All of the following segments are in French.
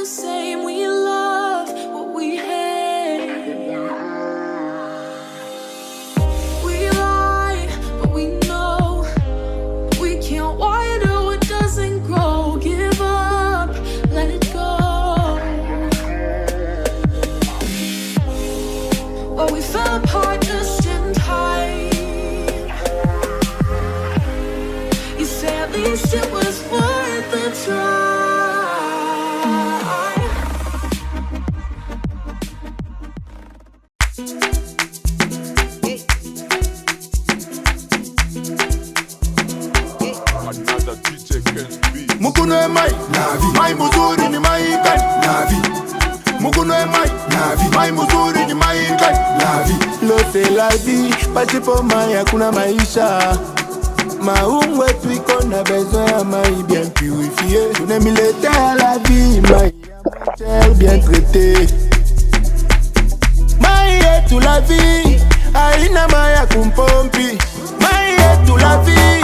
same. We love what we hate. We lie, but we know we can't water what doesn't grow. Give up, let it go. Well, we fell apart just in time. You say at least it was worth the try. Mukuno e mai, navi. Mai muzuri ni mai kan, navi. Mukuno e mai, navi. Mai muzuri ni mai kan, navi. Lote la vie, pasipo mai hakuna maisha. Maungwe tuiko na besoin ya mai bien purifié. Tunemilete à la vie, mai bien traité. Mai yetu la vie, aina mai ya kumpompi. Mai yetu la vie,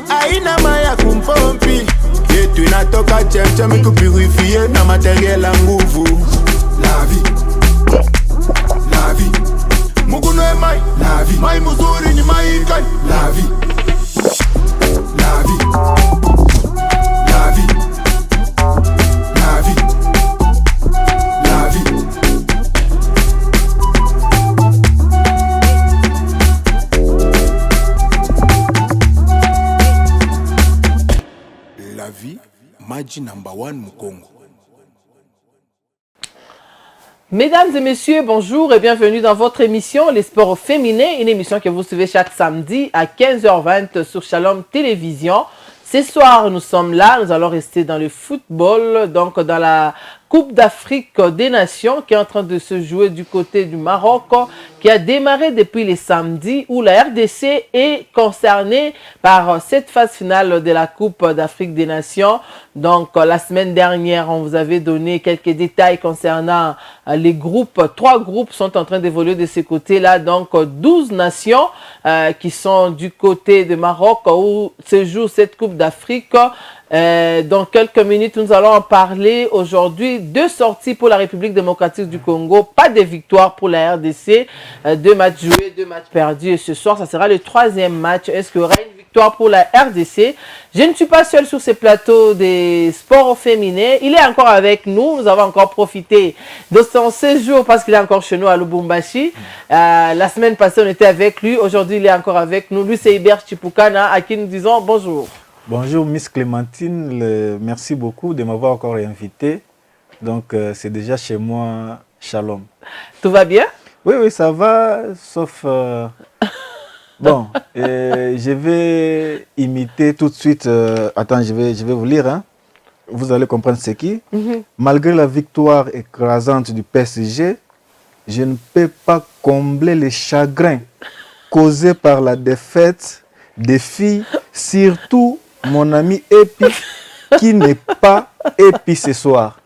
aina mai ya kumpompi. Yetu inatoka chemchemi kupurifie na materiel ya nguvu. La vie, la vie. Mukuno e mai, la vie. Mai muzuri ni mai kai, la vie. La vie, la vie, la vie, la vie. La vie, Maji number 1 Mukongo. Mesdames et messieurs, bonjour et bienvenue dans votre émission Les Sports Féminins, une émission que vous suivez chaque samedi à 15h20 sur Shalom Télévision. Ce soir, nous sommes là, nous allons rester dans le football, donc dans la Coupe d'Afrique des Nations qui est en train de se jouer du côté du Maroc, qui a démarré depuis les samedis où la RDC est concernée par cette phase finale de la Coupe d'Afrique des Nations. Donc, la semaine dernière, on vous avait donné quelques détails concernant les groupes. 3 groupes sont en train d'évoluer de ce côté-là. Donc, 12 nations qui sont du côté de Maroc où se joue cette Coupe d'Afrique. Dans quelques minutes, nous allons en parler. Aujourd'hui, 2 sorties pour la République démocratique du Congo, pas de victoire pour la RDC, 2 matchs joués, 2 matchs perdus. Et ce soir, ça sera le 3e match. Est-ce qu'il y aura une victoire pour la RDC? Je ne suis pas seule sur ce plateau des sports féminins. Il est encore avec nous. Nous avons encore profité de son séjour parce qu'il est encore chez nous à Lubumbashi. La semaine passée, on était avec lui. Aujourd'hui, il est encore avec nous. Lui, c'est Hubert Chipukana, à qui nous disons bonjour. Bonjour Miss Clémentine, merci beaucoup de m'avoir encore invité. Donc c'est déjà chez moi, Shalom. Tout va bien? Oui, oui, ça va, sauf... Bon, je vais imiter tout de suite... attends, je vais vous lire, hein. Vous allez comprendre c'est qui. Malgré la victoire écrasante du PSG, je ne peux pas combler les chagrins causés par la défaite des filles, surtout mon ami Epi, qui n'est pas Epi ce soir.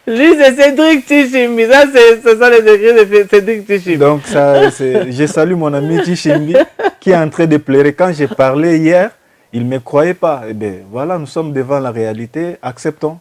Lui, c'est Cédric Tichimbi. Ça, ce sont les écrits de Cédric Tichimbi. Donc, je salue mon ami Tichimbi, qui est en train de pleurer. Quand j'ai parlé hier, il ne me croyait pas. Eh bien, voilà, nous sommes devant la réalité. Acceptons.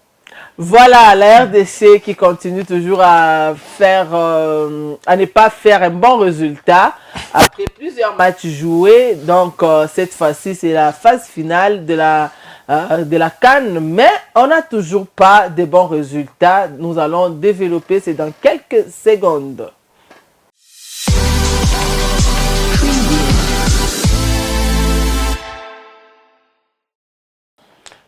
Voilà, la RDC qui continue toujours à ne pas faire un bon résultat après plusieurs matchs joués. Donc, cette fois-ci, c'est la phase finale de la CAN, mais on n'a toujours pas de bons résultats. Nous allons développer, c'est dans quelques secondes.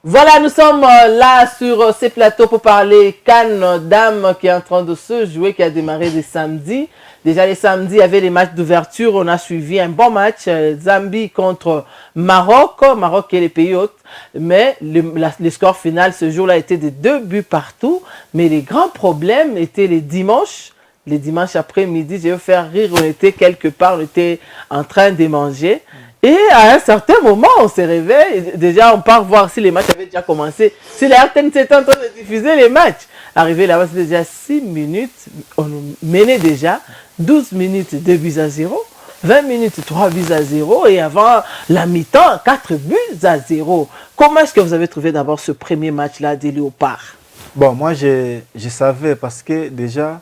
Voilà, nous sommes là sur ces plateaux pour parler CAN Dames qui est en train de se jouer, qui a démarré les samedis. Déjà les samedis, il y avait les matchs d'ouverture. On a suivi un bon match, Zambie contre Maroc. Maroc qui est le pays hôte. Mais le score final ce jour-là était de 2 buts partout. Mais les grands problèmes étaient les dimanches. Les dimanches après-midi, je vais faire rire, on était quelque part, on était en train de manger. Et à un certain moment, on se réveille. Déjà, on part voir si les matchs avaient déjà commencé. Si la RTNC était en train de diffuser les matchs. Arrivé là-bas, c'était déjà 6 minutes. On nous menait déjà 12 minutes 2 buts à 0. 20 minutes 3 buts à 0. Et avant la mi-temps, 4 buts à 0. Comment est-ce que vous avez trouvé d'abord ce premier match-là des Léopards? Bon, moi, je savais parce que déjà,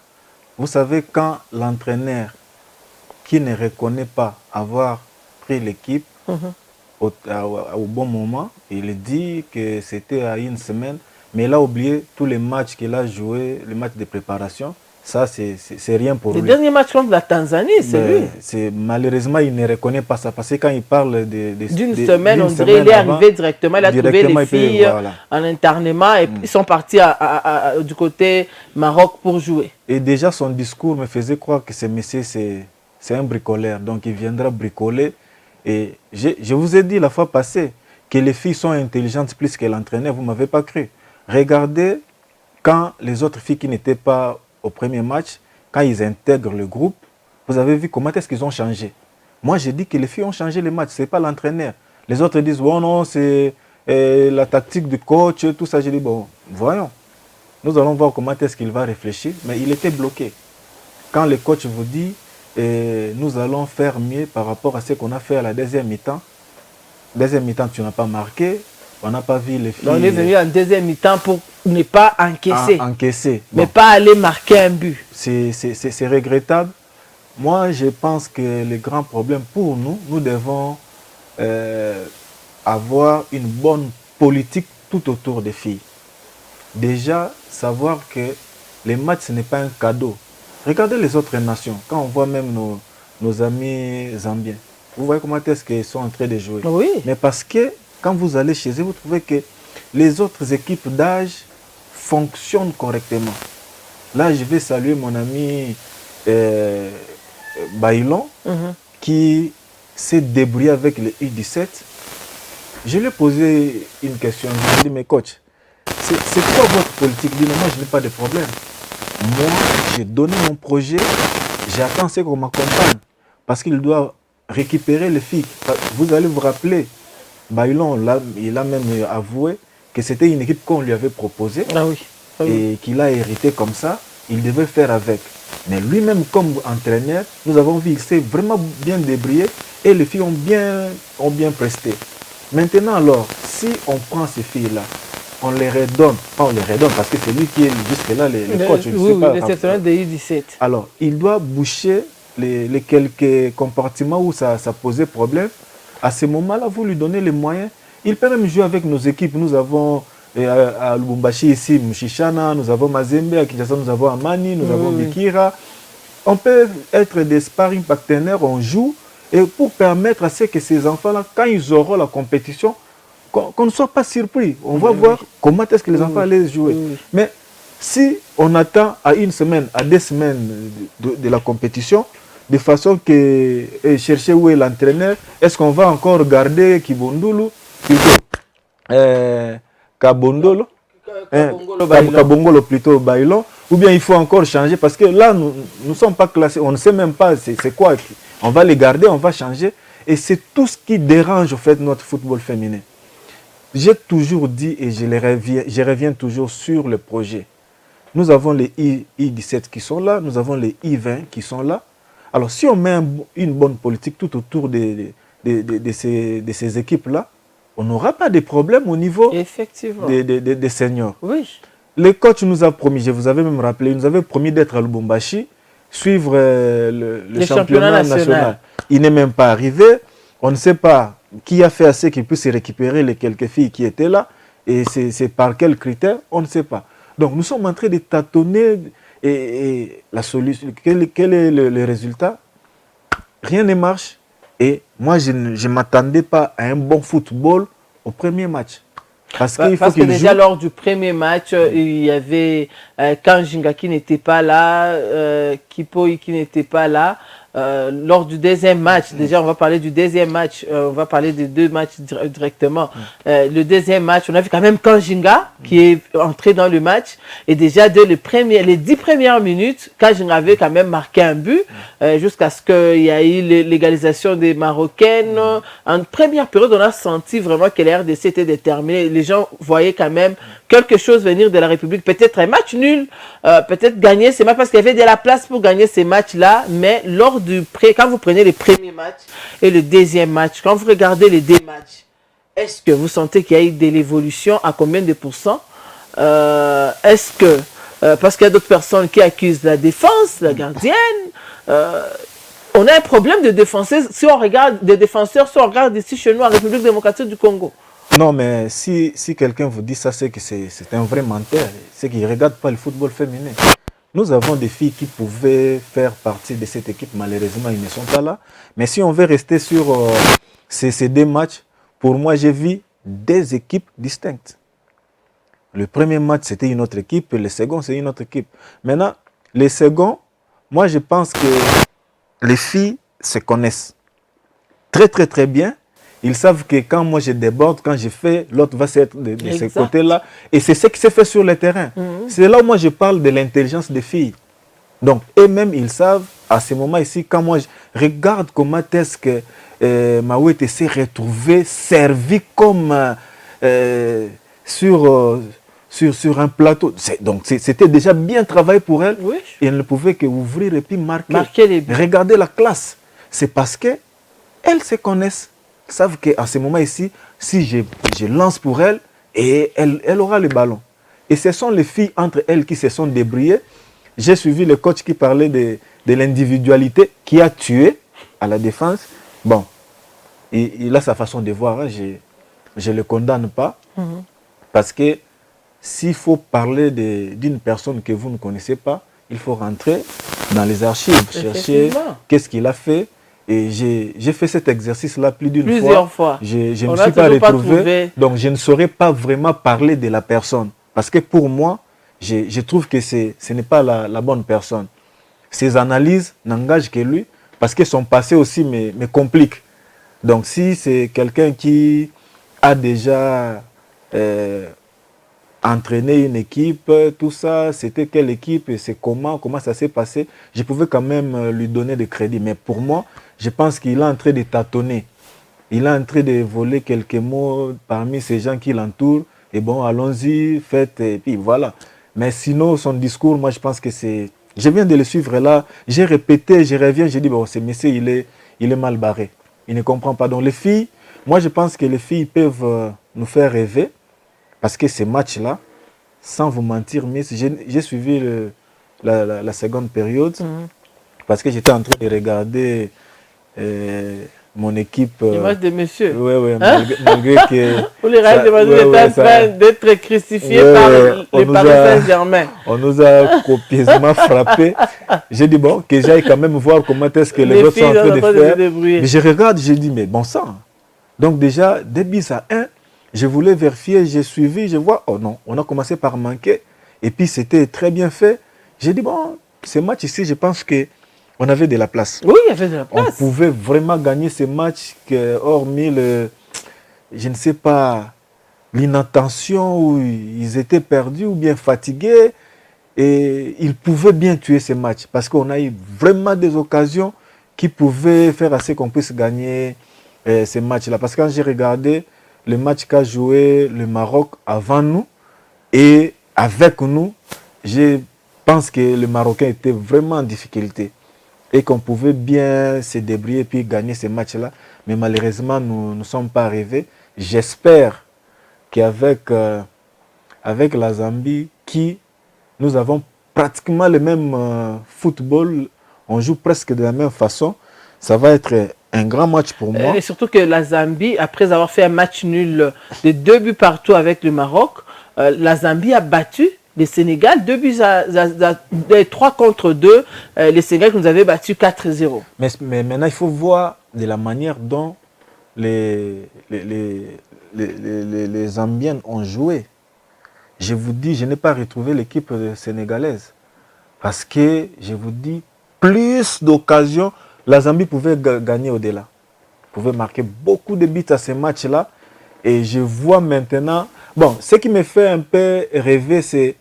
vous savez, quand l'entraîneur qui ne reconnaît pas avoir pris l'équipe au bon moment, il dit que c'était à une semaine, mais il a oublié tous les matchs qu'il a joués, les matchs de préparation. Ça, c'est rien pour Le lui. dernier match contre la Tanzanie, c'est lui. Malheureusement, il ne reconnaît pas ça. Parce que quand il parle d'une semaine, on dirait qu'il est arrivé directement. Il a trouvé les filles en internement et ils sont partis du côté Maroc pour jouer. Et déjà, son discours me faisait croire que ce monsieur, c'est un bricoleur. Donc, il viendra bricoler. Et je vous ai dit la fois passée que les filles sont intelligentes plus que l'entraîneur. Vous ne m'avez pas cru. Regardez quand les autres filles qui n'étaient pas au premier match, quand ils intègrent le groupe, vous avez vu comment est-ce qu'ils ont changé. Moi, j'ai dit que les filles ont changé les matchs, ce n'est pas l'entraîneur. Les autres disent, oh non, c'est la tactique du coach, tout ça. J'ai dit, bon, voyons. Nous allons voir comment est-ce qu'il va réfléchir. Mais il était bloqué. Quand le coach vous dit, nous allons faire mieux par rapport à ce qu'on a fait à la deuxième mi-temps. Deuxième mi-temps, tu n'as pas marqué. On n'a pas vu les filles. On est venu en deuxième mi-temps pour ne pas encaisser. Encaisser. Mais bon. Pas aller marquer un but. C'est regrettable. Moi, je pense que le grand problème pour nous, nous devons avoir une bonne politique tout autour des filles. Déjà, savoir que les matchs, ce n'est pas un cadeau. Regardez les autres nations. Quand on voit même nos amis zambiens, vous voyez comment est-ce qu'ils sont en train de jouer. Oui. Mais parce que quand vous allez chez eux, vous trouvez que les autres équipes d'âge fonctionnent correctement. Là, je vais saluer mon ami Bailon, qui s'est débrouillé avec le U17. Je lui ai posé une question. Je lui ai dit, mais coach, c'est quoi votre politique? Il dit, moi, je n'ai pas de problème. Moi, j'ai donné mon projet, j'attends ce qu'on m'accompagne. Parce qu'il doit récupérer les filles. Vous allez vous rappeler, Bailon, il a même avoué que c'était une équipe qu'on lui avait proposée. Ah oui. Ah oui. Et qu'il a hérité comme ça, il devait faire avec. Mais lui-même, comme entraîneur, nous avons vu qu'il s'est vraiment bien débrouillé et les filles ont bien presté. Maintenant, alors, si on prend ces filles-là, on les redonne, pas on les redonne parce que c'est lui qui est jusque-là le coach. Le secteur de U17. Alors, il doit boucher les quelques compartiments où ça posait problème. À ce moment-là, vous lui donnez les moyens. Il peut même jouer avec nos équipes. Nous avons à Lubumbashi ici, Mshishana, nous avons Mazembe, à Kinshasa, nous avons Amani, nous avons Bikira. On peut être des sparring partenaires, on joue, et pour permettre à ce que ces enfants-là, quand ils auront la compétition, qu'on ne soit pas surpris. On va voir comment est-ce que les enfants allaient jouer. Mais si on attend à une semaine, à 2 semaines de la compétition, de façon que chercher où est l'entraîneur, est-ce qu'on va encore garder Kibondulu, Kabondolo, Kabongolo plutôt Bailon, ou bien il faut encore changer parce que là, nous ne sommes pas classés, on ne sait même pas c'est quoi. On va les garder, on va changer. Et c'est tout ce qui dérange au fait notre football féminin. J'ai toujours dit et je reviens toujours sur le projet. Nous avons les I17 qui sont là, nous avons les I20 qui sont là. Alors si on met une bonne politique tout autour de ces équipes-là, on n'aura pas de problème au niveau des seniors. Oui. Le coach nous a promis, je vous avais même rappelé, il nous avait promis d'être à Lubumbashi, suivre le championnat national. Il n'est même pas arrivé. On ne sait pas qui a fait assez qu'il puisse récupérer les quelques filles qui étaient là. Et c'est par quels critères, on ne sait pas. Donc nous sommes en train de tâtonner et la solution, quel est le résultat? Rien ne marche. Et moi, je ne m'attendais pas à un bon football au premier match. Parce que déjà lors du premier match, il y avait Kanjinga qui n'était pas là, Kipoi qui n'était pas là. Lors du deuxième match, déjà on va parler du deuxième match, on va parler des 2 matchs directement. Le deuxième match, on a vu quand même Kanjinga qui est entré dans le match. Et déjà dès les 10 premières minutes, Kanjinga avait quand même marqué un but jusqu'à ce qu'il y ait eu l'égalisation des Marocaines. En première période, on a senti vraiment que la RDC était déterminée. Les gens voyaient quand même quelque chose venir de la République. Peut-être un match nul, peut-être gagner ces matchs parce qu'il y avait de la place pour gagner ces matchs-là. Mais lors quand vous prenez les premiers matchs et le deuxième match, quand vous regardez les 2 matchs, est-ce que vous sentez qu'il y a eu de l'évolution? À combien de pourcents? Est-ce que, parce qu'il y a d'autres personnes qui accusent la défense, la gardienne, on a un problème de défenseurs si on regarde si on regarde ici chez nous en République démocratique du Congo. Non, mais si quelqu'un vous dit ça, c'est que c'est un vrai menteur. C'est qu'il ne regarde pas le football féminin. Nous avons des filles qui pouvaient faire partie de cette équipe. Malheureusement, ils ne sont pas là. Mais si on veut rester sur ces deux matchs, pour moi, j'ai vu des équipes distinctes. Le premier match, c'était une autre équipe. Le second, c'est une autre équipe. Maintenant, les seconds, moi, je pense que les filles se connaissent très, très, très bien. Ils savent que quand moi je déborde, quand je fais, l'autre va être de ce côté-là. Et c'est ce qui s'est fait sur le terrain. C'est là où moi je parle de l'intelligence des filles. Donc, eux-mêmes, ils savent, à ce moment ici, quand moi je regarde comment est-ce que Mawete s'est retrouvé servi comme sur un plateau. Donc, c'était déjà bien travaillé pour elle. Oui. Et elle ne pouvait qu'ouvrir et puis marquer les buts. Regardez la classe. C'est parce qu'elles se connaissent. Savent qu'à ce moment ici, si je lance pour elle, et elle aura le ballon. Et ce sont les filles entre elles qui se sont débrouillées. J'ai suivi le coach qui parlait de l'individualité qui a tué à la défense. Bon, il a sa façon de voir, hein. Je ne le condamne pas. Parce que s'il faut parler d'une personne que vous ne connaissez pas, il faut rentrer dans les archives, chercher qu'est-ce qu'il a fait. Et j'ai fait cet exercice-là plusieurs fois. Je ne me suis pas retrouvé. Donc, je ne saurais pas vraiment parler de la personne. Parce que pour moi, je trouve que ce n'est pas la bonne personne. Ses analyses n'engagent que lui. Parce que son passé aussi me complique. Donc, si c'est quelqu'un qui a déjà entraîné une équipe, tout ça, c'était quelle équipe, c'est comment ça s'est passé, je pouvais quand même lui donner des crédits. Mais pour moi, je pense qu'il est en train de tâtonner. Il est en train de voler quelques mots parmi ces gens qui l'entourent. Et bon, allons-y, faites, et puis voilà. Mais sinon, son discours, moi, je pense que c'est... Je viens de le suivre là. J'ai répété, je reviens, j'ai dit, bon, ce monsieur, il est mal barré. Il ne comprend pas. Donc, les filles, moi, je pense que les filles peuvent nous faire rêver. Parce que ces matchs-là, sans vous mentir, Miss, j'ai suivi la seconde période. Parce que j'étais en train de regarder... mon équipe. Le match de messieurs. Oui, malgré que. Pour les règles de Madrid étaient en train d'être crucifiés par les Paris Saint-Germain. On nous a copieusement frappé. J'ai dit, bon, que j'aille quand même voir comment est-ce que les autres sont en train de faire. Mais je regarde, j'ai dit, mais bon sang. Donc, déjà, 2-1, je voulais vérifier, j'ai suivi, je vois, oh non, on a commencé par manquer. Et puis, c'était très bien fait. J'ai dit, bon, ce match ici, je pense que. On avait de la place. Oui, il y avait de la place. On pouvait vraiment gagner ces matchs, hormis je ne sais pas, l'inattention où ils étaient perdus ou bien fatigués. Et ils pouvaient bien tuer ces matchs parce qu'on a eu vraiment des occasions qui pouvaient faire assez qu'on puisse gagner ces matchs-là. Parce que quand j'ai regardé le match qu'a joué le Maroc avant nous et avec nous, je pense que le Marocain était vraiment en difficulté. Et qu'on pouvait bien se débrouiller et puis gagner ces matchs-là. Mais malheureusement, nous ne sommes pas arrivés. J'espère qu'avec avec la Zambie, nous avons pratiquement le même football, on joue presque de la même façon, ça va être un grand match pour moi. Et surtout que la Zambie, après avoir fait un match nul de 2 buts partout avec le Maroc, la Zambie a battu le Sénégal, 3 contre 2, les Sénégal qui nous avaient battu 4-0. Mais maintenant, il faut voir de la manière dont les Zambiennes ont joué. Je vous dis, je n'ai pas retrouvé l'équipe sénégalaise. Parce que, je vous dis, plus d'occasions, la Zambie pouvait gagner au-delà. Pouvait marquer beaucoup de buts à ces matchs-là. Et je vois maintenant... Bon, ce qui me fait un peu rêver, c'est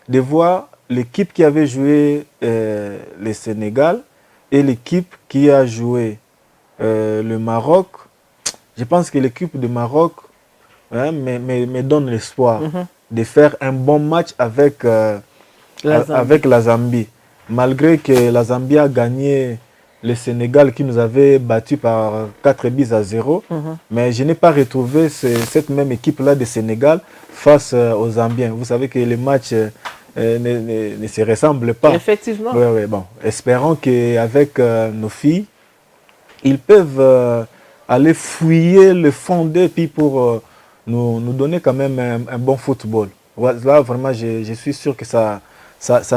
de voir l'équipe qui avait joué le Sénégal et l'équipe qui a joué le Maroc. Je pense que l'équipe du Maroc me donne l'espoir de faire un bon match avec la Zambie. Malgré que la Zambie a gagné le Sénégal qui nous avait battu par 4-0. Mais je n'ai pas retrouvé cette même équipe-là de Sénégal face aux Zambiens. Vous savez que les matchs ne se ressemblent pas. Effectivement. Oui, oui, bon. Espérons qu'avec nos filles, ils peuvent aller fouiller le fond d'eux puis pour nous donner quand même un bon football. Là, vraiment, je suis sûr que ça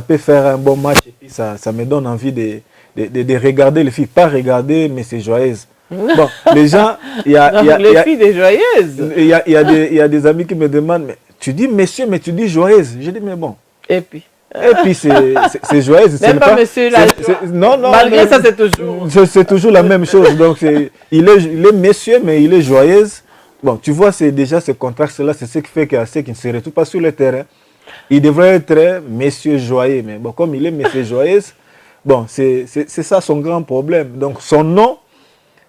peut faire un bon match et puis ça me donne envie de regarder les filles. Pas regarder, mais c'est joyeuse. Bon, les gens, les filles des joyeuses. Il y a des amis qui me demandent, mais tu dis monsieur, mais tu dis joyeuse. Je dis, mais bon. Et puis c'est joyeuse. Même pas monsieur là. Non, non. Malgré ça, c'est toujours. C'est toujours la même chose. Donc, il est monsieur, mais il est joyeuse. Bon, tu vois, c'est déjà ce contraste-là, c'est ce qui fait qu'à ceux qui ne se retrouvent pas sur le terrain, il devrait être monsieur joyeux. Mais bon, comme il est monsieur joyeuse, bon, c'est ça son grand problème. Donc, son nom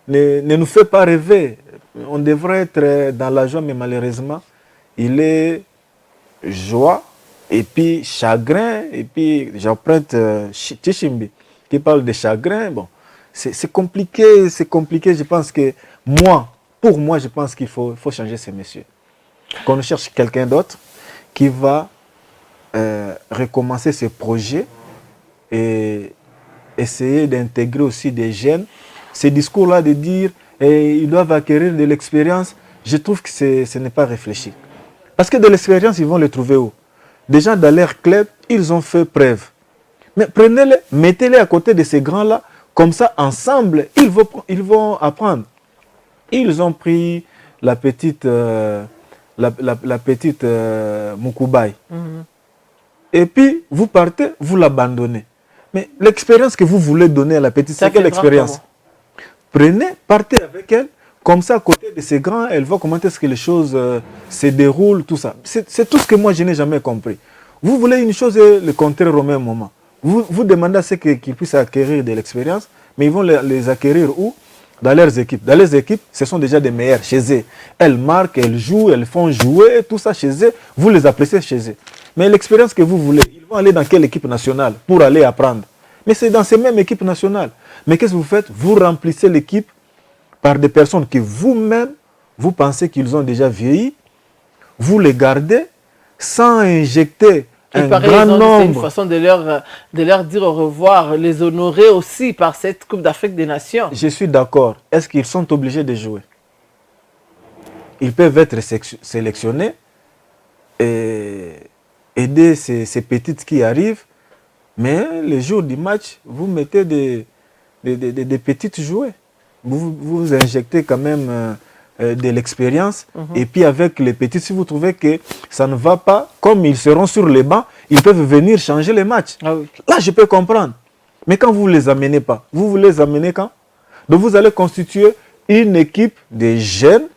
ne nous fait pas rêver. On devrait être dans la joie, mais malheureusement, il est joie. Et puis chagrin, et puis j'emprunte Tchimbi qui parle de chagrin. Bon, c'est compliqué, je pense que pour moi, je pense qu'il faut changer ces messieurs. Qu'on cherche quelqu'un d'autre qui va recommencer ses projets et essayer d'intégrer aussi des jeunes. Ces discours-là de dire ils doivent acquérir de l'expérience, je trouve que ce n'est pas réfléchi. Parce que de l'expérience, ils vont le trouver où? Déjà dans leur club, ils ont fait preuve. Mais prenez-les, mettez-les à côté de ces grands-là, comme ça, ensemble, ils vont apprendre. Ils ont pris la petite Mukoubaï. Et puis, vous partez, vous l'abandonnez. Mais l'expérience que vous voulez donner à la petite, c'est quelle expérience? Prenez, partez avec elle. Comme ça, à côté de ces grands, elle voit comment est-ce que les choses se déroulent, tout ça. C'est tout ce que moi, je n'ai jamais compris. Vous voulez une chose et le contraire au même moment. Vous demandez à ceux qu'ils puissent acquérir de l'expérience, mais ils vont les acquérir où? Dans leurs équipes. Dans les équipes, ce sont déjà des meilleurs chez eux. Elles marquent, elles jouent, elles font jouer, tout ça chez eux. Vous les appréciez chez eux. Mais l'expérience que vous voulez, ils vont aller dans quelle équipe nationale pour aller apprendre? Mais c'est dans ces mêmes équipes nationales. Mais qu'est-ce que vous faites? Vous remplissez l'équipe par des personnes que vous-même, vous pensez qu'ils ont déjà vieilli, vous les gardez sans injecter un grand nombre. C'est une façon de leur dire au revoir, les honorer aussi par cette Coupe d'Afrique des Nations. Je suis d'accord. Est-ce qu'ils sont obligés de jouer? Ils peuvent être sélectionnés et aider ces petites qui arrivent, mais le jour du match, vous mettez des petites jouées. Vous injectez quand même de l'expérience. Et puis avec les petits, si vous trouvez que ça ne va pas, comme ils seront sur les bancs, ils peuvent venir changer les matchs. Ah oui. Là, je peux comprendre. Mais quand vous ne les amenez pas, vous les amenez quand? Donc vous allez constituer une équipe de jeunes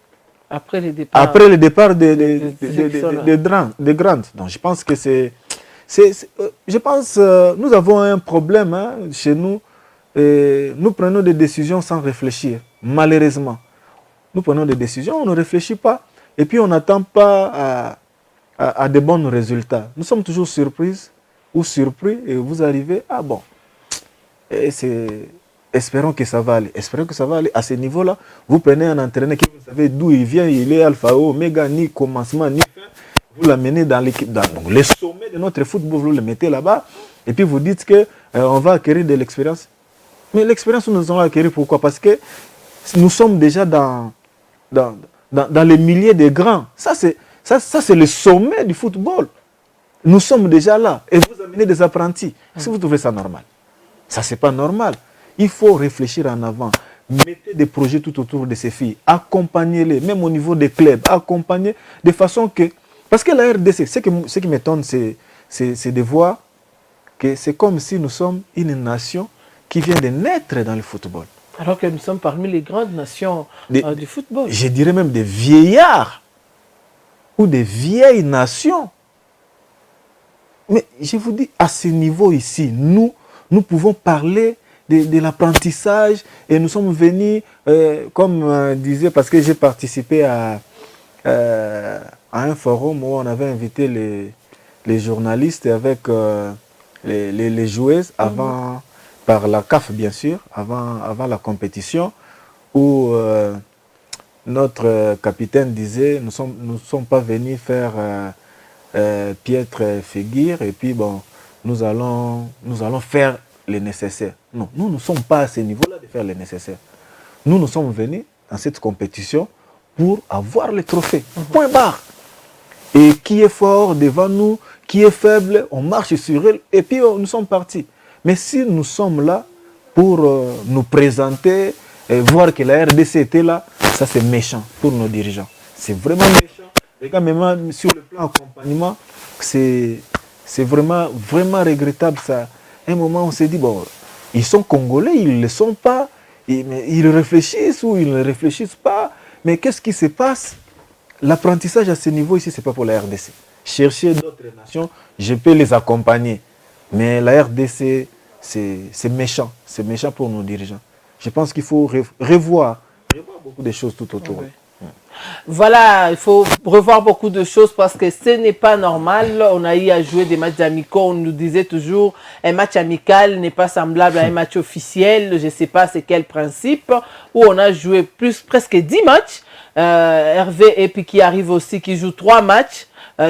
après le départ des grandes. Donc je pense que nous avons un problème chez nous. Et nous prenons des décisions sans réfléchir, malheureusement. Nous prenons des décisions, on ne réfléchit pas. Et puis on n'attend pas à de bons résultats. Nous sommes toujours surprises ou surpris et vous arrivez, ah bon, espérons que ça va aller. Espérons que ça va aller. À ce niveau-là, vous prenez un entraîneur qui vous savez d'où il vient, il est alpha, oméga, ni commencement, ni fin. Vous l'amenez dans l'équipe, dans les sommets de notre football, vous le mettez là-bas. Et puis vous dites qu'on va acquérir de l'expérience. Mais l'expérience, nous allons acquérir. Pourquoi? Parce que nous sommes déjà dans les milliers de grands. Ça, c'est le sommet du football. Nous sommes déjà là. Et vous amenez des apprentis. Est-ce que vous trouvez ça normal? Ça, c'est pas normal. Il faut réfléchir en avant. Mettez des projets tout autour de ces filles. Accompagnez-les, même au niveau des clubs. Accompagnez de façon que... Parce que la RDC, ce qui m'étonne, c'est de voir que c'est comme si nous sommes une nation qui vient de naître dans le football. Alors que nous sommes parmi les grandes nations du football. Je dirais même des vieillards ou des vieilles nations. Mais je vous dis, à ce niveau ici, nous pouvons parler de l'apprentissage et nous sommes venus, comme disait, parce que j'ai participé à un forum où on avait invité les journalistes avec les joueuses avant par la CAF, bien sûr, avant la compétition, où notre capitaine disait, nous sommes pas venus faire piètre figure, et puis bon, nous allons faire le nécessaire. Non, nous ne sommes pas à ce niveau-là de faire le nécessaire. Nous sommes venus dans cette compétition pour avoir le trophée. Point barre. Et qui est fort devant nous, qui est faible, on marche sur elle, et puis nous sommes partis. Mais si nous sommes là pour nous présenter, et voir que la RDC était là, ça c'est méchant pour nos dirigeants. C'est vraiment méchant. Les gars, même sur le plan accompagnement, c'est vraiment regrettable ça. À un moment, on s'est dit, bon, ils sont Congolais, ils ne le sont pas, ils réfléchissent ou ils ne réfléchissent pas. Mais qu'est-ce qui se passe? L'apprentissage à ce niveau ici, ce n'est pas pour la RDC. Chercher d'autres nations, je peux les accompagner. Mais la RDC, c'est méchant. C'est méchant pour nos dirigeants. Je pense qu'il faut revoir beaucoup de choses tout autour. Oui. Voilà, il faut revoir beaucoup de choses parce que ce n'est pas normal. On a eu à jouer des matchs amicaux. On nous disait toujours un match amical n'est pas semblable à un match officiel. Je ne sais pas c'est quel principe. Où on a joué presque 10 matchs. Hervé et puis qui arrive aussi, qui joue 3 matchs.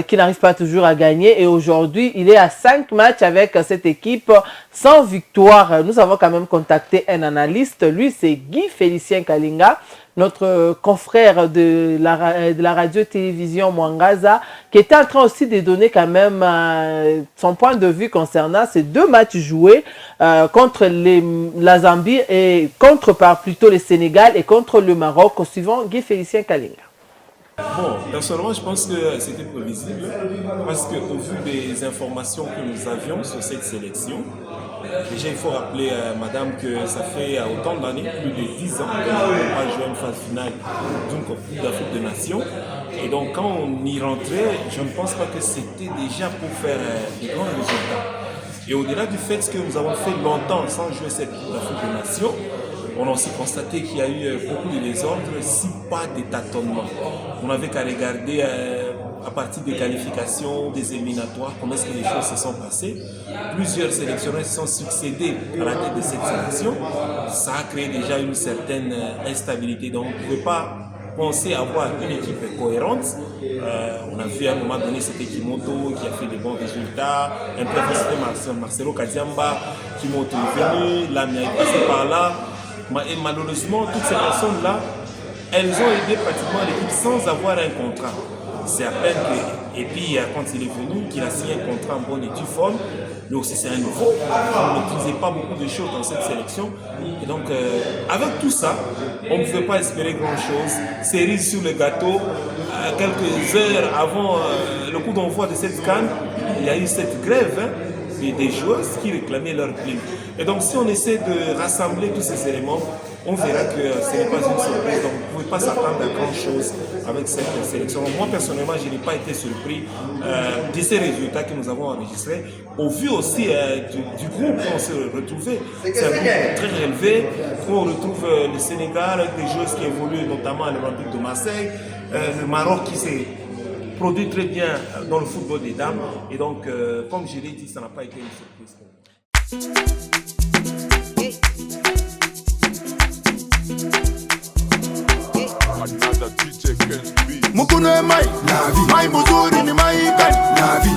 Qui n'arrive pas toujours à gagner. Et aujourd'hui, il est à 5 matchs avec cette équipe sans victoire. Nous avons quand même contacté un analyste. Lui, c'est Guy Félicien Kalinga, notre confrère de la radio-télévision Mwangaza, qui était en train aussi de donner quand même son point de vue concernant ces 2 matchs joués contre la Zambie et contre plutôt le Sénégal et contre le Maroc. Suivant Guy Félicien Kalinga. Bon, personnellement, je pense que c'était prévisible parce qu'au vu des informations que nous avions sur cette sélection, déjà il faut rappeler à madame que ça fait autant d'années, plus de 10 ans qu'on n'a pas joué une phase finale d'une Coupe d'Afrique des Nations. Et donc quand on y rentrait, je ne pense pas que c'était déjà pour faire de grands résultats. Et au-delà du fait que nous avons fait longtemps sans jouer cette Coupe d'Afrique des Nations, on a aussi constaté qu'il y a eu beaucoup de désordre, si pas des tâtonnements. On n'avait qu'à regarder à partir des qualifications, des éliminatoires, comment est-ce que les choses se sont passées. Plusieurs sélectionneurs se sont succédés à la tête de cette sélection. Ça a créé déjà une certaine instabilité. Donc on ne peut pas penser avoir une équipe cohérente. On a vu à un moment donné c'était Kimoto qui a fait de bons résultats, un peu c'était Marcelo Kadiamba, Kimoto est venu, Lamia est passé par là. Et malheureusement, toutes ces personnes-là, elles ont aidé pratiquement l'équipe sans avoir un contrat. C'est à peine que, et puis quand il est venu, qu'il a signé un contrat en bonne et due forme, mais aussi c'est un nouveau. On ne maîtrisait pas beaucoup de choses dans cette sélection. Et donc, avec tout ça, on ne pouvait pas espérer grand-chose. Cerise sur le gâteau, quelques heures avant le coup d'envoi de cette CAN, il y a eu cette grève des joueurs qui réclamaient leur prime. Et donc, si on essaie de rassembler tous ces éléments, on verra que ce n'est pas une surprise. Donc, vous ne pouvez pas s'attendre à grand-chose avec cette sélection. Moi, personnellement, je n'ai pas été surpris de ces résultats que nous avons enregistrés. Au vu aussi du groupe qu'on s'est retrouvé, c'est un groupe très élevé. On retrouve le Sénégal avec des joueurs qui évoluent, notamment à l'Olympique de Marseille, le Maroc qui s'est produit très bien dans le football des dames. Et donc, comme je l'ai dit, ça n'a pas été une surprise. Mukuno e mai, mai muzuri ni mai gani.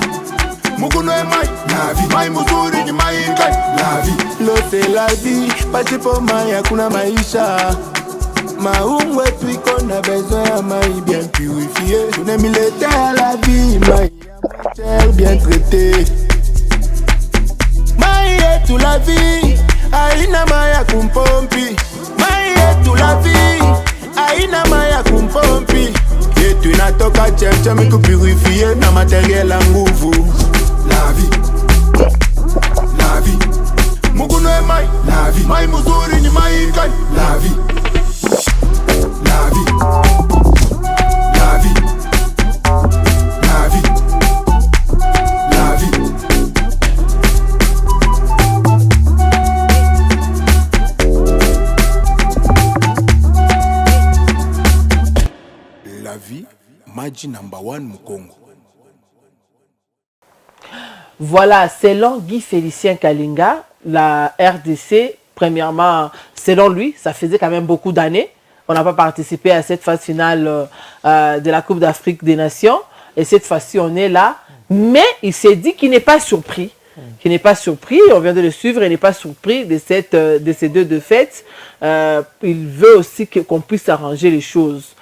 Mukuno e mai, mai muzuri ni mai gani. Lo c'est la vie, pati po mai hakuna maisha. Maungu wetu iko na besoin ya mai bien purifié. Tunemilete à la vie, mai ya bien traité. Mai yetu la vie, aina mai ya kumpompi. Mai yetu la vie, aina mai ya kumpompi. Yetu inatoka chemchemi kupurifie na materiel ya nguvu. La vie, la vie. Mukuno e mai, la vie. Mai muzuri ni mai gani. La vie, la vie, la vie, la vie, la vie. La vie, Maji #1 Mukongo. Voilà, selon Guy Félicien Kalinga, la RDC, premièrement, selon lui, ça faisait quand même beaucoup d'années. On n'a pas participé à cette phase finale de la Coupe d'Afrique des Nations. Et cette fois-ci, on est là. Mais il s'est dit qu'il n'est pas surpris. Qu'il n'est pas surpris, on vient de le suivre, il n'est pas surpris de ces deux défaites. Il veut aussi qu'on puisse arranger les choses.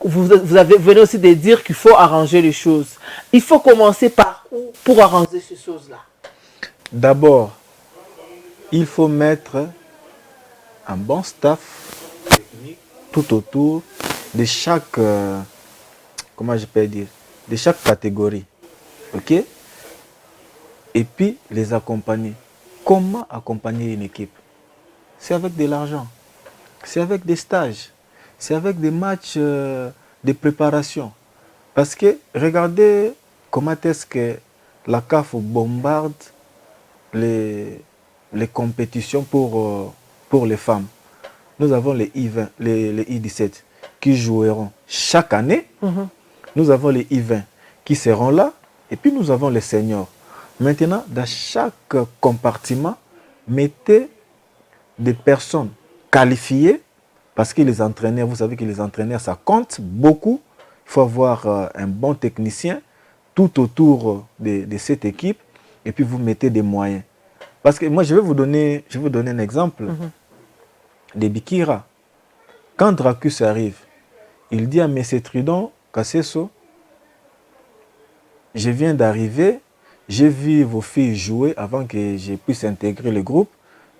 Vous venez aussi de dire qu'il faut arranger les choses. Il faut commencer par où pour arranger ces choses-là? D'abord, il faut mettre un bon staff technique tout autour de chaque, comment je peux dire, de chaque catégorie. OK? Et puis les accompagner. Comment accompagner une équipe? C'est avec de l'argent, c'est avec des stages, c'est avec des matchs de préparation. Parce que regardez comment est-ce que la CAF bombarde les compétitions pour les femmes. Nous avons les I20, les I17 qui joueront chaque année. Nous avons les I20 qui seront là. Et puis nous avons les seniors. Maintenant, dans chaque compartiment, mettez des personnes qualifiées, parce que les entraîneurs, vous savez que les entraîneurs, ça compte beaucoup. Il faut avoir un bon technicien tout autour de cette équipe, et puis vous mettez des moyens. Parce que moi, je vais vous donner un exemple de Bikira. Quand Dracus arrive, il dit à M. Tridon, Kasseso, je viens d'arriver, j'ai vu vos filles jouer avant que je puisse intégrer le groupe,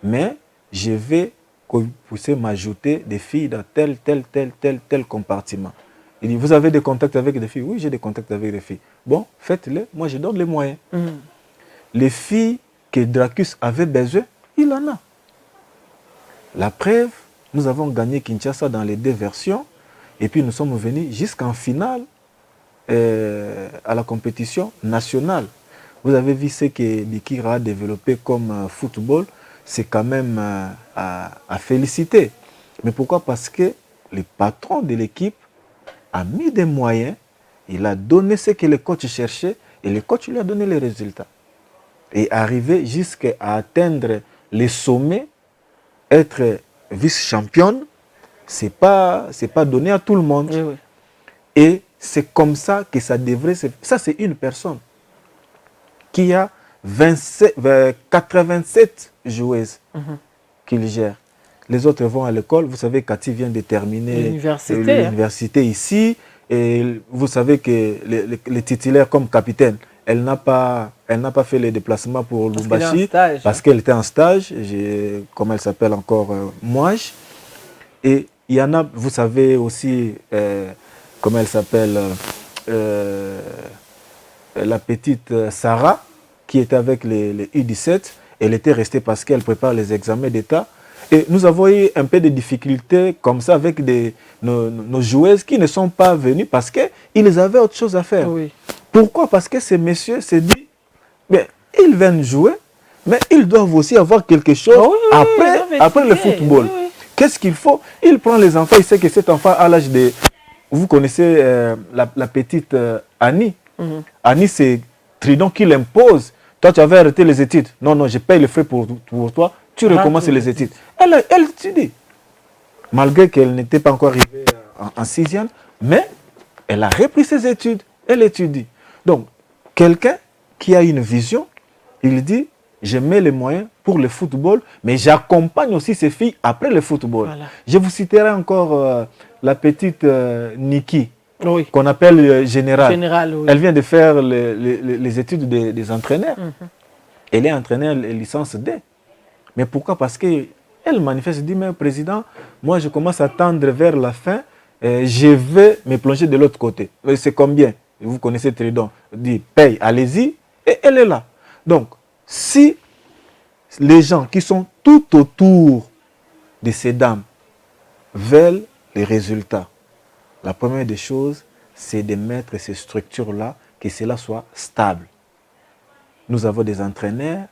mais je vais pousser m'ajouter des filles dans tel compartiment. Il dit, vous avez des contacts avec des filles? Oui, j'ai des contacts avec des filles. Bon, faites-le, moi je donne les moyens. Les filles que Dracus avait besoin, il en a. La preuve, nous avons gagné Kinshasa dans les 2 versions, et puis nous sommes venus jusqu'en finale à la compétition nationale. Vous avez vu ce que Bikira a développé comme football, c'est quand même à féliciter. Mais pourquoi? Parce que le patron de l'équipe a mis des moyens, il a donné ce que le coach cherchait et le coach lui a donné les résultats. Et arriver jusqu'à atteindre les sommets, être vice-championne, c'est pas donné à tout le monde. Oui, oui. Et c'est comme ça que ça devrait se... Ça, c'est une personne qui a 87 joueuses qu'il gère. Les autres vont à l'école. Vous savez, Cathy vient de terminer l'université ici. Et vous savez que les titulaires comme capitaine, elle n'a pas fait les déplacements pour Lubumbashi parce qu'elle était en stage. Comment elle s'appelle encore? Mouage. Et il y en a, vous savez aussi, comment elle s'appelle, la petite Sarah, qui était avec les U17. Elle était restée parce qu'elle prépare les examens d'État. Et nous avons eu un peu de difficultés comme ça avec nos joueuses qui ne sont pas venues parce qu'ils avaient autre chose à faire. Oui. Pourquoi? Parce que ces messieurs se disent, mais ils viennent jouer, mais ils doivent aussi avoir quelque chose après le football. Oui, oui. Qu'est-ce qu'il faut? Il prend les enfants, il sait que cet enfant à l'âge de... Vous connaissez la petite Annie. Annie, c'est Tridon qui l'impose. Toi, tu avais arrêté les études. Non, non, je paye les frais pour toi. Tu recommences les études. Elle étudie. Malgré qu'elle n'était pas encore arrivée en 6e, mais elle a repris ses études. Elle étudie. Donc, quelqu'un qui a une vision, il dit, je mets les moyens pour le football, mais j'accompagne aussi ces filles après le football. Voilà. Je vous citerai encore la petite Niki, oui, qu'on appelle Général. Oui. Elle vient de faire les études des entraîneurs. Elle est entraîneur licence D. Mais pourquoi? Parce qu'elle manifeste, dit, mais président, moi je commence à tendre vers la fin, je vais me plonger de l'autre côté. C'est combien? Vous connaissez Tridon. Dit, paye, allez-y, et elle est là. Donc, si les gens qui sont tout autour de ces dames veulent les résultats, la première des choses, c'est de mettre ces structures-là, que cela soit stable. Nous avons des entraîneurs,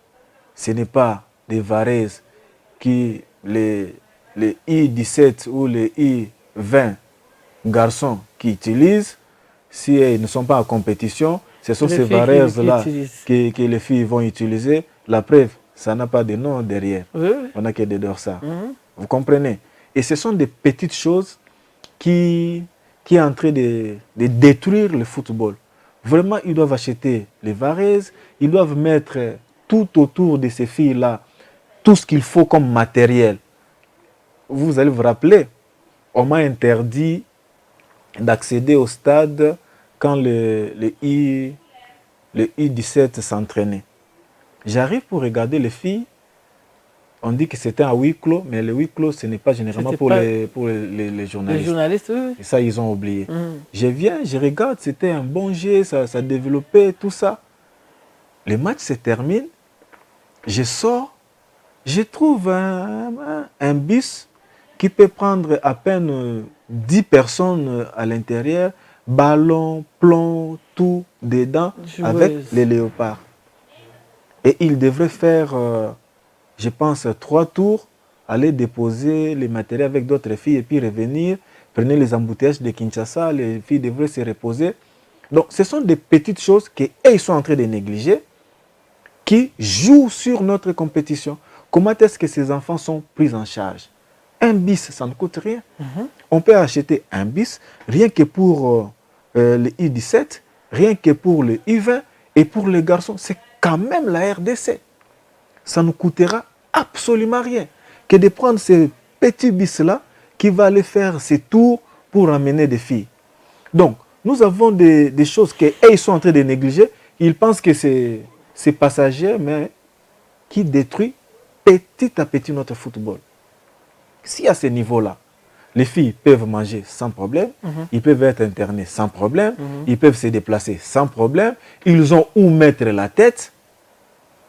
ce n'est pas des varaises qui, les I-17 ou les I-20 garçons qui utilisent, si ils ne sont pas en compétition, ce sont ces varaises-là que les filles vont utiliser. La preuve, ça n'a pas de nom derrière. Oui, oui. On n'a que des dorsales. Vous comprenez? Et ce sont des petites choses qui est en train de détruire le football. Vraiment, ils doivent acheter les varaises, ils doivent mettre tout autour de ces filles-là tout ce qu'il faut comme matériel. Vous allez vous rappeler, on m'a interdit d'accéder au stade quand le I-17 s'entraînait. J'arrive pour regarder les filles. On dit que c'était un huis clos, mais le huis clos, ce n'est pas généralement pour les journalistes. Les journalistes, oui. Et ça, ils ont oublié. Je viens, je regarde, c'était un bon jet, ça développait, tout ça. Le match se termine, je sors, je trouve un bus qui peut prendre à peine 10 personnes à l'intérieur, ballon, plomb, tout dedans, avec les léopards. Et ils devraient faire, je pense, 3 tours, aller déposer les matériels avec d'autres filles et puis revenir, prenez les embouteillages de Kinshasa, les filles devraient se reposer. Donc, ce sont des petites choses qu'ils sont en train de négliger, qui jouent sur notre compétition. Comment est-ce que ces enfants sont pris en charge? Un bis, ça ne coûte rien. On peut acheter un bis, rien que pour le I-17, rien que pour le I-20, et pour les garçons, c'est quand même la RDC. Ça ne coûtera absolument rien que de prendre ces petits bis-là qui va aller faire ses tours pour amener des filles. Donc, nous avons des choses qu'ils sont en train de négliger. Ils pensent que c'est passager, mais qui détruit petit à petit notre football. Si à ce niveau-là, les filles peuvent manger sans problème, ils peuvent être internés sans problème, ils peuvent se déplacer sans problème, ils ont où mettre la tête,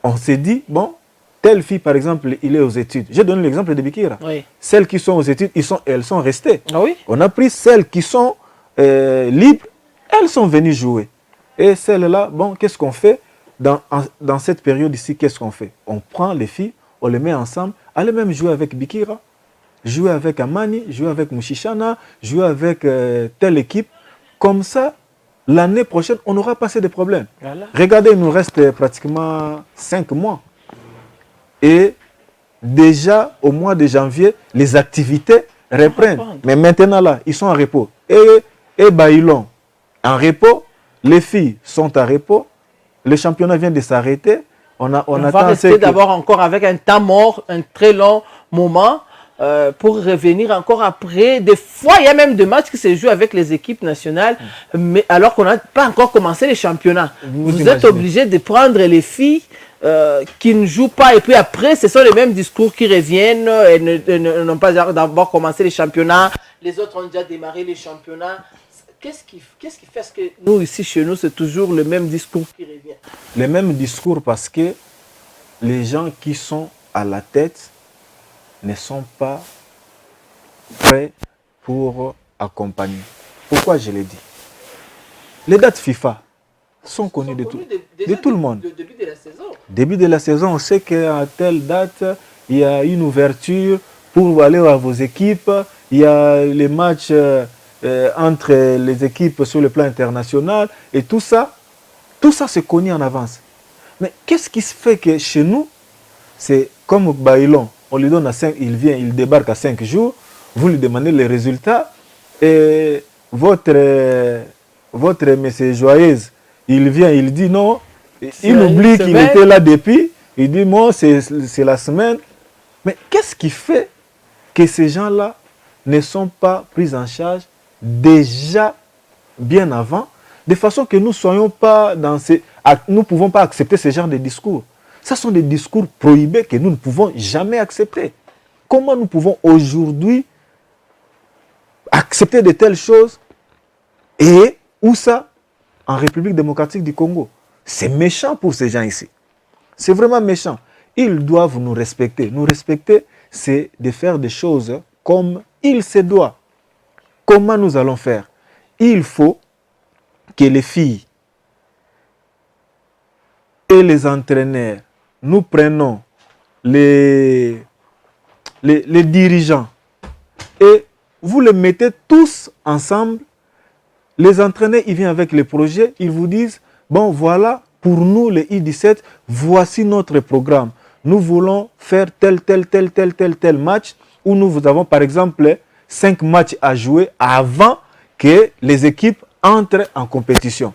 on s'est dit, bon, telle fille, par exemple, il est aux études. J'ai donné l'exemple de Bikira. Oui. Celles qui sont aux études, elles sont restées. Ah oui? On a pris celles qui sont libres, elles sont venues jouer. Et celles-là, bon, qu'est-ce qu'on fait dans cette période ici? Qu'est-ce qu'on fait? On prend les filles, on les met ensemble, allez même jouer avec Bikira, jouer avec Amani, jouer avec Mouchichana, jouer avec telle équipe. Comme ça, l'année prochaine, on n'aura pas assez de problèmes. Voilà. Regardez, il nous reste pratiquement 5 mois. Et déjà, au mois de janvier, les activités reprennent. Mais maintenant, là, ils sont en repos. Et Baïlon, en repos, les filles sont en repos, le championnat vient de s'arrêter. On va rester d'abord encore avec un temps mort, un très long moment, pour revenir encore après. Des fois, il y a même des matchs qui se jouent avec les équipes nationales, mais alors qu'on n'a pas encore commencé les championnats. Vous êtes obligé de prendre les filles qui ne jouent pas, et puis après, ce sont les mêmes discours qui reviennent, et n'ont pas d'abord commencé les championnats, les autres ont déjà démarré les championnats. Qu'est-ce qui fait que nous, ici, chez nous, c'est toujours le même discours qui revient? Le même discours parce que les gens qui sont à la tête ne sont pas prêts pour accompagner. Pourquoi je l'ai dit? Les dates FIFA sont connues de tout le monde. Début de la saison. Début de la saison, on sait qu'à telle date, il y a une ouverture pour aller à vos équipes. Il y a les matchs entre les équipes sur le plan international. Et tout ça c'est connu en avance. Mais qu'est-ce qui se fait que chez nous, c'est comme Baïlon, on lui donne il débarque à 5 jours, vous lui demandez les résultats, et votre monsieur Joyeuse, il vient, il dit non, il oublie qu'il était là depuis, il dit moi c'est la semaine. Mais qu'est-ce qui fait que ces gens-là ne sont pas pris en charge déjà bien avant, de façon que nous soyons pas nous ne pouvons pas accepter ce genre de discours. Ce sont des discours prohibés que nous ne pouvons jamais accepter. Comment nous pouvons aujourd'hui accepter de telles choses? Et où ça? En République démocratique du Congo. C'est méchant pour ces gens ici. C'est vraiment méchant. Ils doivent nous respecter. Nous respecter, c'est de faire des choses comme il se doit. Comment nous allons faire? Il faut que les filles et les entraîneurs, nous prenons les dirigeants et vous les mettez tous ensemble. Les entraîneurs, ils viennent avec les projets, ils vous disent, bon voilà, pour nous les I-17, voici notre programme. nous voulons faire tel match, où nous avons par exemple 5 matchs à jouer avant que les équipes entrent en compétition.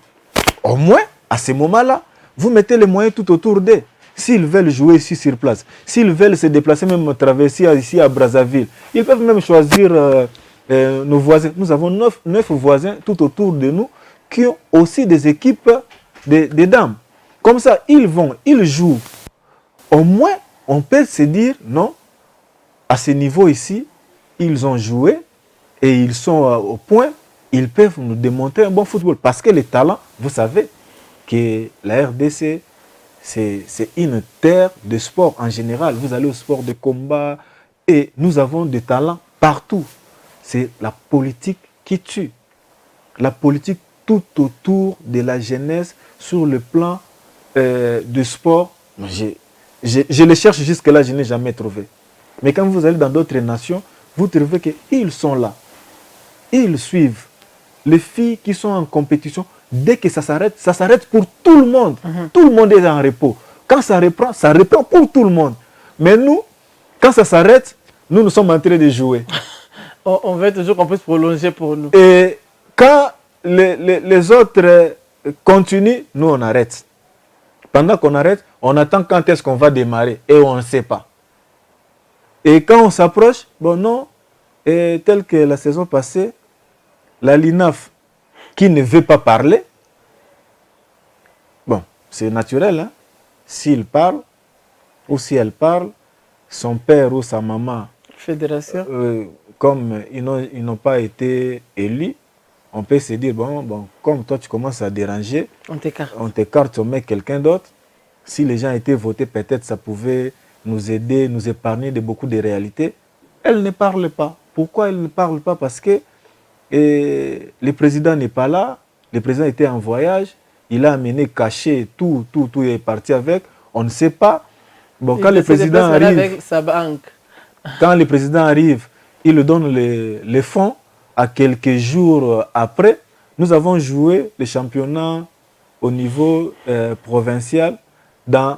Au moins, à ce moment-là, vous mettez les moyens tout autour d'eux. S'ils veulent jouer ici sur place, s'ils veulent se déplacer, même traverser ici à Brazzaville, ils peuvent même choisir nos voisins. Nous avons 9 voisins tout autour de nous qui ont aussi des équipes de dames. Comme ça, ils jouent. Au moins, on peut se dire, non, à ce niveau ici, ils ont joué et ils sont au point, ils peuvent nous démontrer un bon football. Parce que les talents, vous savez que la RDC, c'est une terre de sport en général. Vous allez au sport de combat et nous avons des talents partout. C'est la politique qui tue. La politique tout autour de la jeunesse sur le plan de sport. Je les cherche jusque-là, je n'ai jamais trouvé. Mais quand vous allez dans d'autres nations, vous trouvez qu'ils sont là. Ils suivent. Les filles qui sont en compétition, dès que ça s'arrête pour tout le monde. Tout le monde est en repos. Quand ça reprend pour tout le monde. Mais nous, quand ça s'arrête, nous sommes en train de jouer. On veut toujours qu'on puisse prolonger pour nous. Et quand les autres continuent, nous on arrête. Pendant qu'on arrête, on attend quand est-ce qu'on va démarrer et on ne sait pas. Et quand on s'approche, bon non, et tel que la saison passée, la LINAF qui ne veut pas parler, bon, c'est naturel, hein? S'il parle ou si elle parle, son père ou sa maman, Fédération. comme ils n'ont pas été élus, on peut se dire, bon, comme toi tu commences à déranger, on t'écarte, on met quelqu'un d'autre. Si les gens étaient votés, peut-être ça pouvait nous aider, nous épargner de beaucoup de réalités. Elle ne parle pas. Pourquoi elle ne parle pas? Parce que le président n'est pas là. Le président était en voyage. Il a amené caché, tout est parti avec. On ne sait pas. Bon, quand le président arrive, avec sa banque. Quand le président arrive, il lui donne les fonds. À quelques jours après, nous avons joué le championnat au niveau provincial dans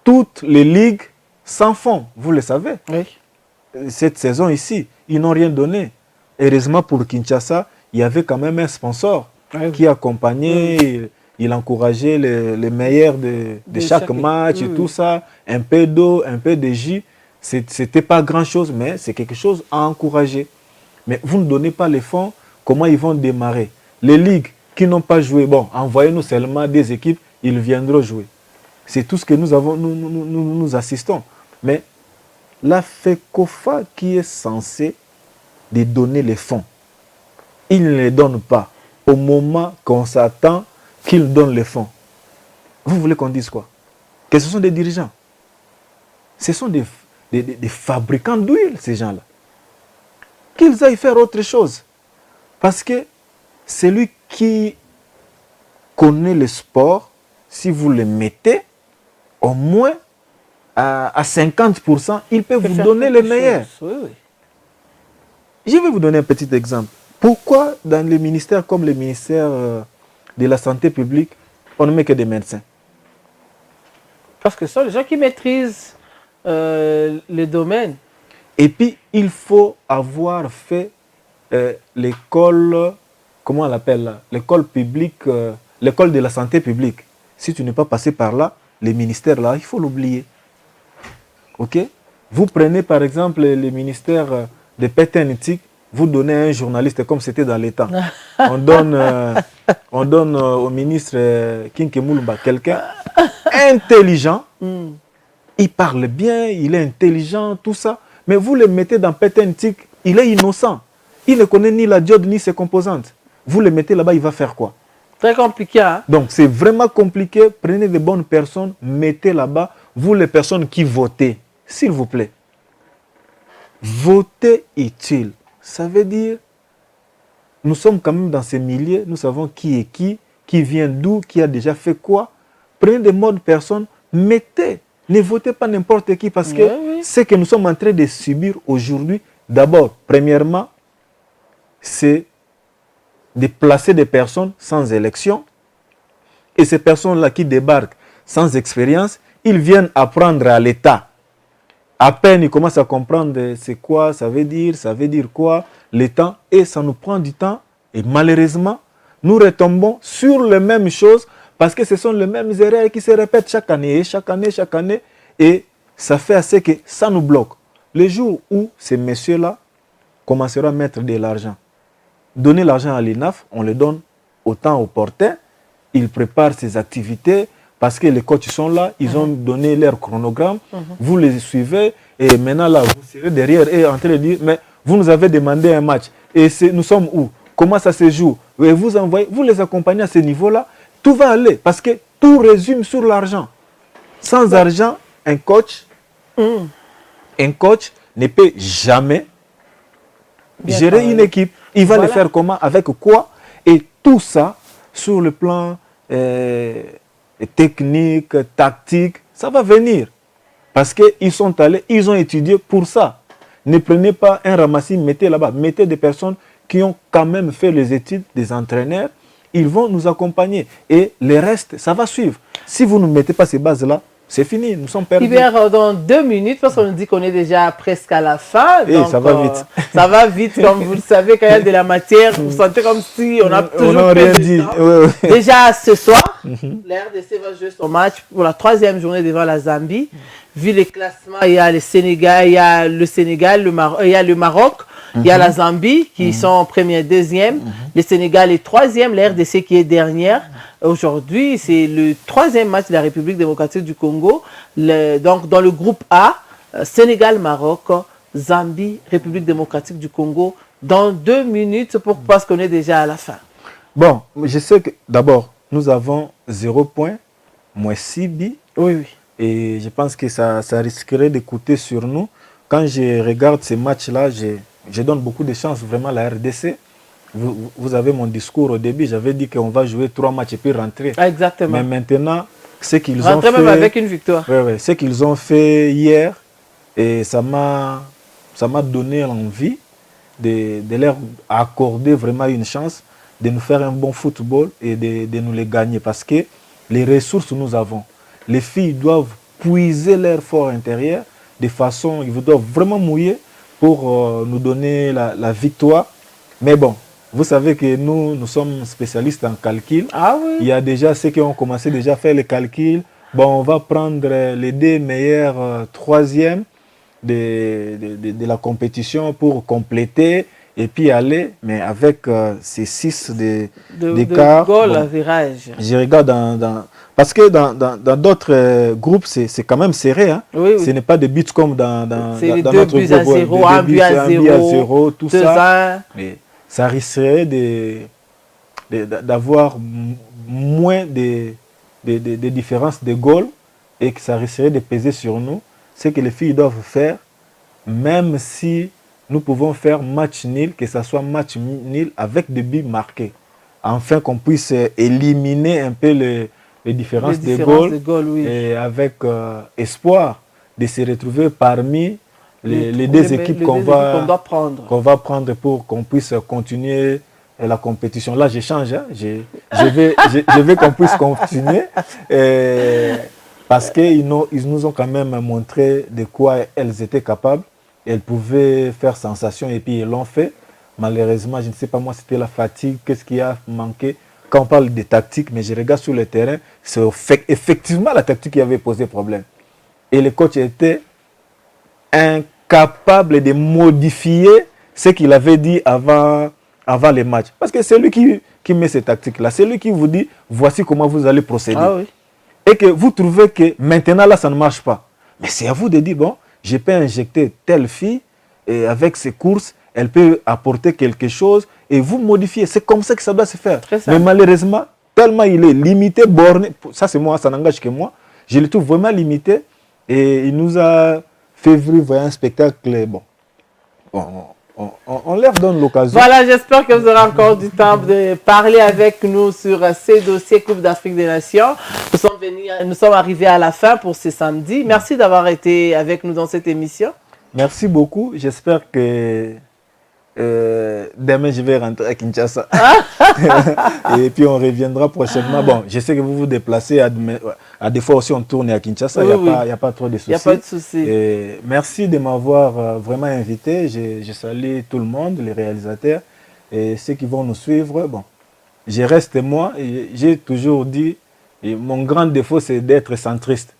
toutes les ligues sans fonds. Vous le savez. Oui. Cette saison ici, ils n'ont rien donné. Heureusement pour Kinshasa, il y avait quand même un sponsor qui accompagnait, il encourageait les meilleurs de chaque match et tout ça. Un peu d'eau, un peu de jus. Ce n'était pas grand-chose, mais c'est quelque chose à encourager. Mais vous ne donnez pas les fonds, comment ils vont démarrer? Les ligues qui n'ont pas joué, bon, envoyez-nous seulement des équipes, ils viendront jouer. C'est tout ce que nous assistons. Mais la FECOFA qui est censée de donner les fonds, il ne les donne pas au moment qu'on s'attend qu'il donne les fonds. Vous voulez qu'on dise quoi? Que ce sont des dirigeants. Ce sont des fabricants d'huile, ces gens-là. Qu'ils aillent faire autre chose. Parce que celui qui connaît le sport, si vous le mettez, au moins à 50%, il peut vous donner le meilleur. Oui. Je vais vous donner un petit exemple. Pourquoi dans les ministères comme le ministère de la Santé publique, on ne met que des médecins? Parce que ce sont les gens qui maîtrisent les domaines. Et puis, il faut avoir fait l'école, comment on l'appelle là? L'école publique, l'école de la santé publique. Si tu n'es pas passé par là, les ministères là, il faut l'oublier. Ok? Vous prenez par exemple le ministère de péténétique, vous donnez à un journaliste comme c'était dans l'État. On donne au ministre Kinke Moulumba quelqu'un intelligent. Il parle bien, il est intelligent, tout ça. Mais vous le mettez dans péténétique, il est innocent. Il ne connaît ni la diode ni ses composantes. Vous le mettez là-bas, il va faire quoi? Très compliqué, hein? Donc c'est vraiment compliqué. Prenez de bonnes personnes, mettez là-bas. Vous les personnes qui votez, s'il vous plaît. Voter utile. Ça veut dire, nous sommes quand même dans ces milieux, nous savons qui est qui vient d'où, qui a déjà fait quoi. Prenez de bonnes personnes, mettez. Ne votez pas n'importe qui parce que ce que nous sommes en train de subir aujourd'hui, d'abord, premièrement, c'est de placer des personnes sans élection. Et ces personnes-là qui débarquent sans expérience, ils viennent apprendre à l'État. À peine ils commencent à comprendre c'est quoi, ça veut dire quoi, le temps, et ça nous prend du temps. Et malheureusement, nous retombons sur les mêmes choses parce que ce sont les mêmes erreurs qui se répètent chaque année, et ça fait assez que ça nous bloque. Le jour où ces messieurs-là commenceront à mettre de l'argent, donner l'argent à l'INAF, on le donne autant au porteur, ils préparent ses activités parce que les coachs sont là, ils ont donné leur chronogramme, vous les suivez et maintenant là, vous serez derrière et en train de dire, mais vous nous avez demandé un match et nous sommes où? Comment ça se joue? Et vous envoyez, vous les accompagnez à ce niveau-là, tout va aller parce que tout résume sur l'argent. Sans argent, un coach ne peut jamais gérer une équipe. Il va le faire comment? Avec quoi? Et tout ça, sur le plan technique, tactique, ça va venir. Parce qu'ils sont allés, ils ont étudié pour ça. Ne prenez pas un ramassis, mettez là-bas. Mettez des personnes qui ont quand même fait les études, des entraîneurs. Ils vont nous accompagner. Et le reste, ça va suivre. Si vous ne mettez pas ces bases-là, c'est fini, nous sommes perdus. Hubert, dans 2 minutes, parce qu'on nous dit qu'on est déjà presque à la fin. Et donc, ça va vite. Ça va vite, comme vous le savez, quand il y a de la matière, vous sentez comme si on a toujours rien dit. Déjà ce soir, la RDC va jouer son match pour la 3e journée devant la Zambie. Vu les classements, il y a le Sénégal, il y a le Maroc, il y a la Zambie qui sont en première, deuxième. Le Sénégal est 3e, la RDC qui est dernière. Aujourd'hui, c'est le 3e match de la République démocratique du Congo. Donc, dans le groupe A, Sénégal, Maroc, Zambie, République démocratique du Congo. Dans 2 minutes, parce qu'on est déjà à la fin. Bon, je sais que d'abord, nous avons 0 point, moins 6 billes. Oui. Et je pense que ça risquerait de coûter sur nous. Quand je regarde ces matchs-là, je donne beaucoup de chance vraiment à la RDC. Vous avez mon discours au début, j'avais dit qu'on va jouer 3 matchs et puis rentrer. Exactement. Mais maintenant, ce qu'ils ont rentrer fait... même avec une victoire. Oui, ce qu'ils ont fait hier, et ça m'a donné envie de leur accorder vraiment une chance de nous faire un bon football et de nous les gagner. Parce que les ressources nous avons. Les filles doivent puiser leur fort intérieur de façon, ils doivent vraiment mouiller pour nous donner la victoire. Mais bon, vous savez que nous sommes spécialistes en calcul. Ah oui. Il y a déjà ceux qui ont commencé déjà à faire les calculs. Bon, on va prendre les 2 meilleurs 3e de la compétition pour compléter et puis aller, mais avec ces 6 d'écart. Goal à virage. Je regarde parce que dans d'autres groupes, c'est quand même serré. Hein? Oui. Ce n'est pas des buts comme dans notre buts à 0, un but à 0, tout ça. Mais ça risquerait d'avoir moins de différences de goals et que ça risquerait de peser sur nous. Ce que les filles doivent faire, même si nous pouvons faire match nul, que ce soit match nul avec des buts marqués, afin qu'on puisse éliminer un peu les différences de goals, oui. Et avec espoir de se retrouver parmi les 2 équipes qu'on va prendre pour qu'on puisse continuer la compétition. Là, je change. Hein. Je veux qu'on puisse continuer parce qu'ils nous ont quand même montré de quoi elles étaient capables. Elles pouvaient faire sensation et puis ils l'ont fait. Malheureusement, je ne sais pas moi, c'était la fatigue, qu'est-ce qui a manqué. Quand on parle de tactique, mais je regarde sur le terrain, c'est effectivement la tactique qui avait posé problème. Et le coach était incapable de modifier ce qu'il avait dit avant les matchs. Parce que c'est lui qui met ces tactiques-là. C'est lui qui vous dit, voici comment vous allez procéder. Ah oui. Et que vous trouvez que maintenant, là, ça ne marche pas. Mais c'est à vous de dire, bon, je peux injecter telle fille et avec ses courses, elle peut apporter quelque chose et vous modifier. C'est comme ça que ça doit se faire. Mais malheureusement, tellement il est limité, borné, ça c'est moi, ça n'engage que moi, je le trouve vraiment limité et il nous a fait vivre un spectacle. Bon, on leur donne l'occasion. Voilà, j'espère que vous aurez encore du temps de parler avec nous sur ces dossiers Coupe d'Afrique des Nations. Nous sommes arrivés à la fin pour ce samedi. Merci d'avoir été avec nous dans cette émission. Merci beaucoup. J'espère que Demain, je vais rentrer à Kinshasa. Et puis, on reviendra prochainement. Bon, je sais que vous vous déplacez. À des fois aussi, on tourne à Kinshasa. Il n'y a pas trop de soucis. Il n'y a pas de soucis. Et merci de m'avoir vraiment invité. Je salue tout le monde, les réalisateurs et ceux qui vont nous suivre. Bon, je reste moi. J'ai toujours dit, et mon grand défaut, c'est d'être centriste.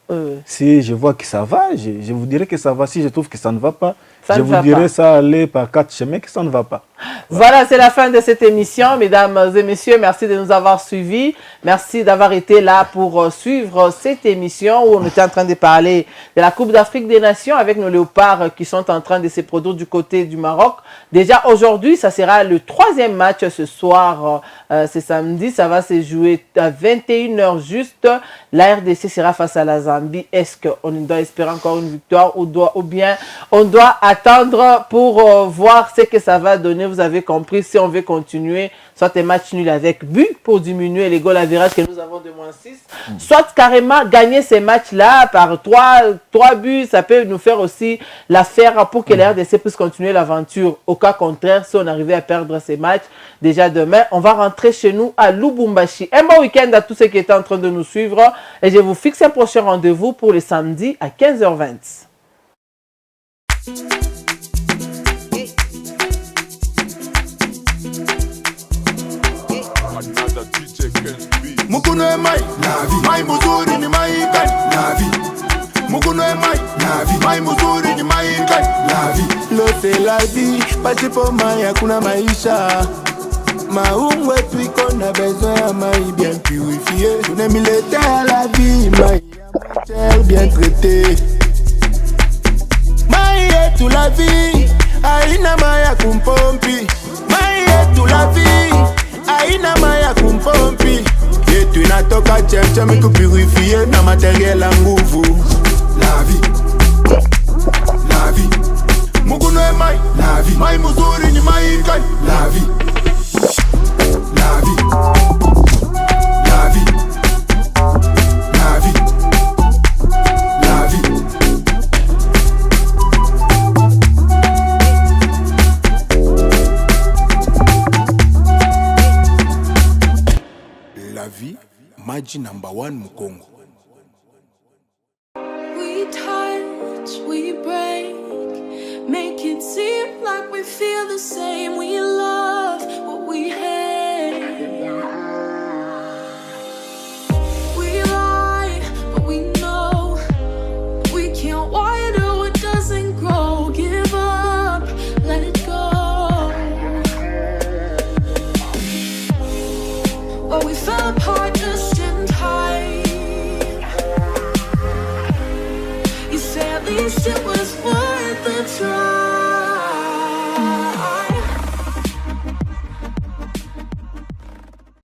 Si je vois que ça va, je vous dirai que ça va. Si je trouve que ça ne va pas, je vous dirai ça aller par 4 chemins que ça ne va pas. Voilà, c'est la fin de cette émission. Mesdames et messieurs, merci de nous avoir suivis. Merci d'avoir été là pour suivre cette émission où on était en train de parler de la Coupe d'Afrique des Nations avec nos léopards qui sont en train de se produire du côté du Maroc. Déjà aujourd'hui, ça sera le 3e match ce soir. C'est samedi, ça va se jouer à 21h juste. La RDC sera face à la Zambie. Est-ce qu'on doit espérer encore une victoire ou bien on doit attendre pour voir ce que ça va donner? Vous avez compris, si on veut continuer, soit un match nul avec but pour diminuer les goals average que nous avons de -6, soit carrément gagner ces matchs-là par 3 buts, ça peut nous faire aussi l'affaire pour que la RDC puisse continuer l'aventure. Au cas contraire, si on arrivait à perdre ces matchs, déjà demain, on va rentrer chez nous à Lubumbashi. Un bon week-end à tous ceux qui étaient en train de nous suivre et je vous fixe un prochain rendez-vous pour le samedi à 15h20. Mukuno e mai, mai muzuri ni mai kai, Mukuno e mai, mai muzuri ni mai kai, L'eau c'est la vie, pasipo mai hakuna maisha. Maungu wetu iko na besoin ya mai bien purifié. Tunemilete à la vie, mai ya bien traité. Mai yetu la vie, haina mai ya kumpompi. Mai yetu la vie, haina mai ya kumpompi. Yetu inatoka chemchem ikupurifie na materiel ya nguvu. La vie, la vie. Mukuno e mai, la vie. Mai muzuri ni mai kai, la vie. La vie, la vie, la vie, la vie. La vie, Maji #1 Mukongo. We touch, we break, make it seem like we feel the same. We love what we hate. We lie, but we know we can't water what doesn't grow. Give up, let it go. But we fell apart.